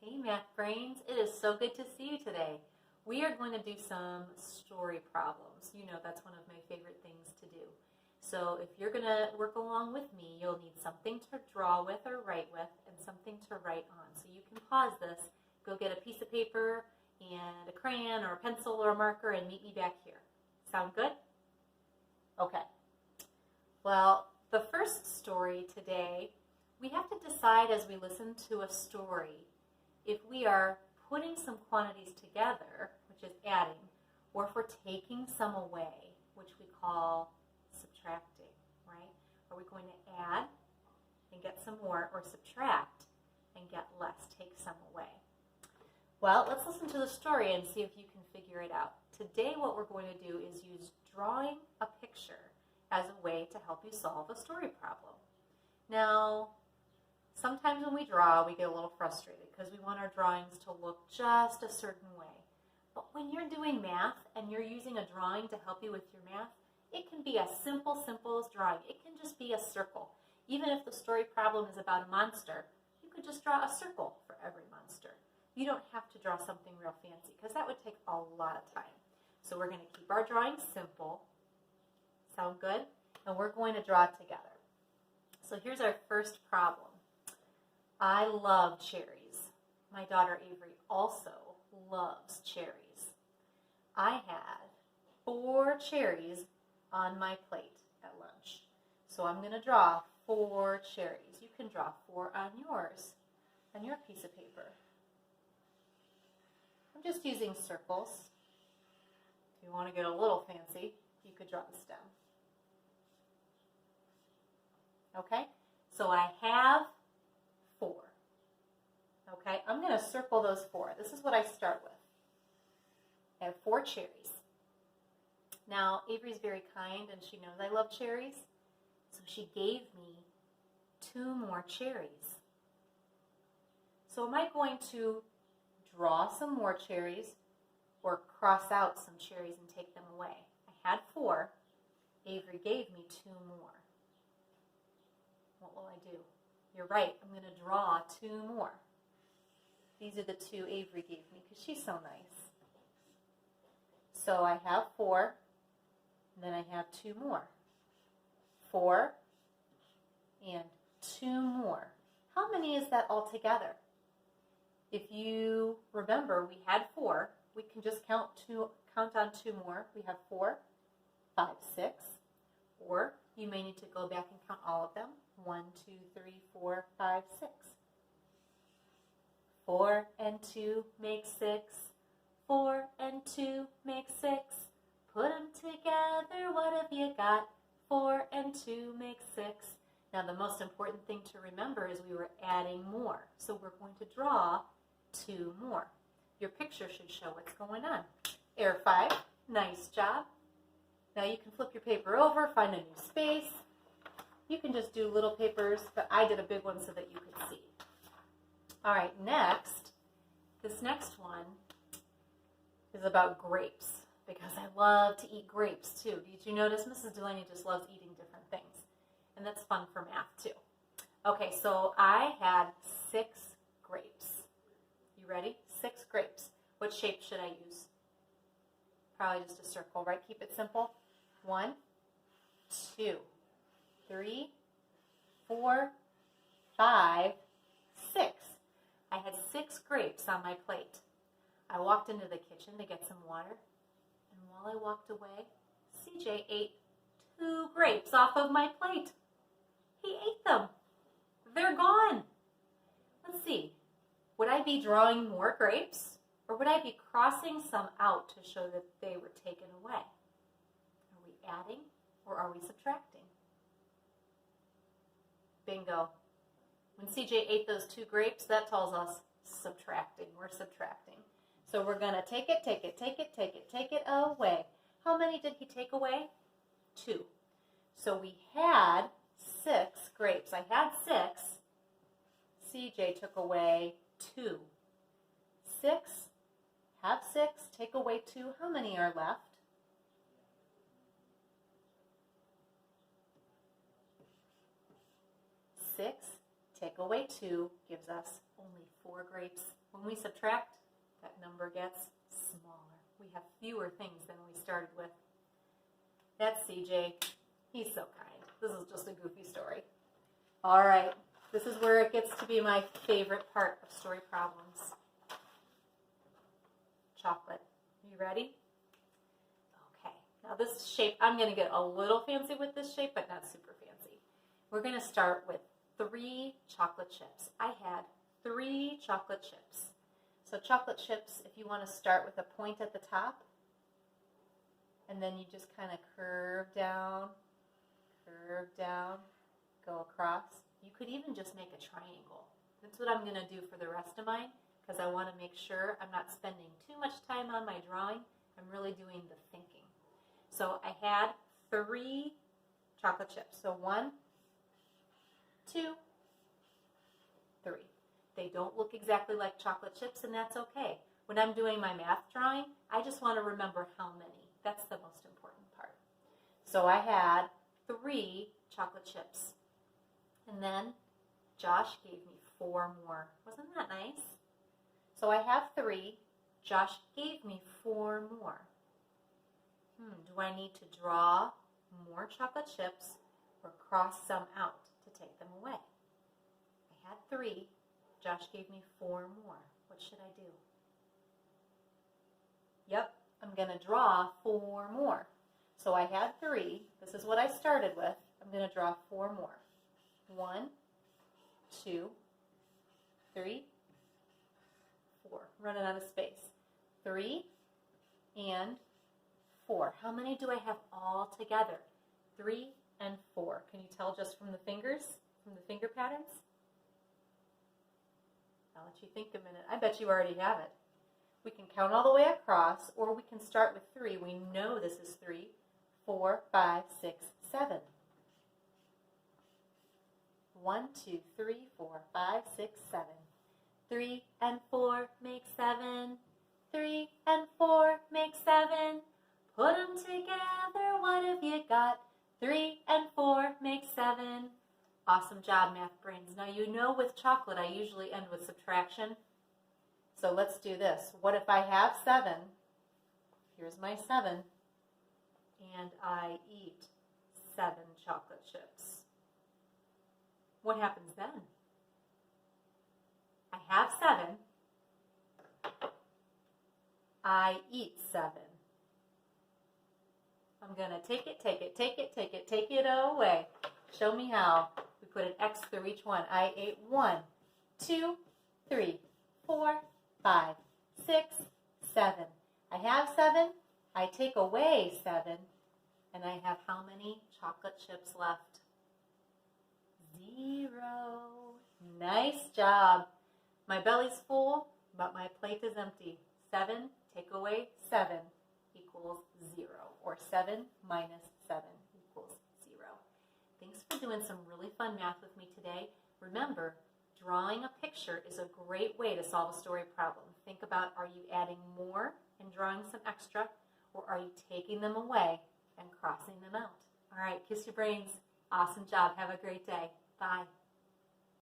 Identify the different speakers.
Speaker 1: Hey Math Brains, it is so good to see you today. We are going to do some story problems. You know that's one of my favorite things to do. So if you're going to work along with me, you'll need something to draw with or write with and something to write on. So you can pause this, go get a piece of paper and a crayon or a pencil or a marker and meet me back here. Sound good? Okay. Well, the first story today, we have to decide as we listen to a story if we are putting some quantities together, which is adding, or if we're taking some away, which we call subtracting, right? Are we going to add and get some more, or subtract and get less, take some away? Well, let's listen to the story and see if you can figure it out. Today what we're going to do is use drawing a picture as a way to help you solve a story problem. Now, sometimes when we draw, we get a little frustrated because we want our drawings to look just a certain way. But when you're doing math and you're using a drawing to help you with your math, it can be as simple as drawing. It can just be a circle. Even if the story problem is about a monster, you could just draw a circle for every monster. You don't have to draw something real fancy because that would take a lot of time. So we're going to keep our drawings simple. Sound good? And we're going to draw together. So here's our first problem. I love cherries. My daughter Avery also loves cherries. I had 4 cherries on my plate at lunch. So I'm going to draw 4 cherries. You can draw 4 on yours, on your piece of paper. I'm just using circles. If you want to get a little fancy, you could draw the stem. Okay, so I have 4. Okay, I'm going to circle those 4. This is what I start with. I have 4 cherries. Now, Avery's very kind and she knows I love cherries, so she gave me 2 more cherries. So am I going to draw some more cherries or cross out some cherries and take them away? I had 4. Avery gave me 2 more. What will I do? You're right, I'm going to draw 2 more. These are the 2 Avery gave me because she's so nice. So I have 4, and then I have 2 more. 4 and 2 more. How many is that altogether? If you remember, we had 4. We can just count on 2 more. We have 4, 5, 6. Or you may need to go back and count all of them. 1, 2, 3, 4, 5, 6. 4 and 2 make 6. 4 and 2 make 6. Put them together, what have you got? 4 and 2 make 6. Now the most important thing to remember is we were adding more. So we're going to draw 2 more. Your picture should show what's going on. Air 5, nice job. Now you can flip your paper over, find a new space. You can just do little papers, but I did a big one so that you could see. All right, next, this next one is about grapes because I love to eat grapes too. Did you notice Mrs. Delaney just loves eating different things? And that's fun for math too. Okay, so I had 6 grapes. You ready? 6 grapes. What shape should I use? Probably just a circle, right? Keep it simple. 1, 2, 3, 4, 5, 6. I had 6 grapes on my plate. I walked into the kitchen to get some water, and while I walked away, CJ ate 2 grapes off of my plate. He ate them. They're gone. Let's see. Would I be drawing more grapes, or would I be crossing some out to show that they were taken away? Are we adding, or are we subtracting? Bingo. When CJ ate those 2 grapes, that tells us subtracting. We're subtracting. So we're going to take it away. How many did he take away? 2. So we had 6 grapes. I had 6. CJ took away 2. 6, have 6, take away 2. How many are left? 6, take away 2 gives us only 4. 4 grapes. When we subtract, that number gets smaller. We have fewer things than we started with. That's CJ. He's so kind. This is just a goofy story. All right, this is where it gets to be my favorite part of story problems. Chocolate. Are you ready? Okay, now this shape, I'm going to get a little fancy with this shape, but not super fancy. We're going to start with 3 chocolate chips. I had 3 chocolate chips. So chocolate chips, if you want to start with a point at the top, and then you just kind of curve down, go across. You could even just make a triangle. That's what I'm going to do for the rest of mine, because I want to make sure I'm not spending too much time on my drawing. I'm really doing the thinking. So I had 3 chocolate chips. So 1, 2, 3. They don't look exactly like chocolate chips, and that's okay. When I'm doing my math drawing, I just want to remember how many. That's the most important part. So I had 3 chocolate chips. And then Josh gave me 4 more. Wasn't that nice? So I have 3. Josh gave me 4 more. Do I need to draw more chocolate chips or cross some out to take them away? I had 3. Josh gave me 4 more. What should I do? Yep, I'm going to draw 4 more. So I had 3. This is what I started with. I'm going to draw 4 more. 1, 2, 3, 4. Running out of space. 3 and 4. How many do I have all together? 3 and 4. Can you tell just from the fingers, from the finger patterns? I'll let you think a minute. I bet you already have it. We can count all the way across, or we can start with 3. We know this is 3, 4, 5, 6, 7. 1, 2, 3, 4, 5, 6, 7. 3 and 4 make 7. 3 and 4 make 7. Put them together, what have you got? 3 and 4 make 7. Awesome job, math brains. Now you know with chocolate I usually end with subtraction. So let's do this. What if I have 7? Here's my 7. And I eat 7 chocolate chips. What happens then? I have 7. I eat 7. I'm going to take it away. Show me how. We put an X through each one. I ate 1, 2, 3, 4, 5, 6, 7. I have 7. I take away 7. And I have how many chocolate chips left? 0. Nice job. My belly's full, but my plate is empty. 7 take away 7 equals 0. Or 7 minus 7 equals 0. Thanks for doing some really fun math with me today. Remember, drawing a picture is a great way to solve a story problem. Think about, are you adding more and drawing some extra, or are you taking them away and crossing them out? All right, kiss your brains. Awesome job. Have a great day. Bye.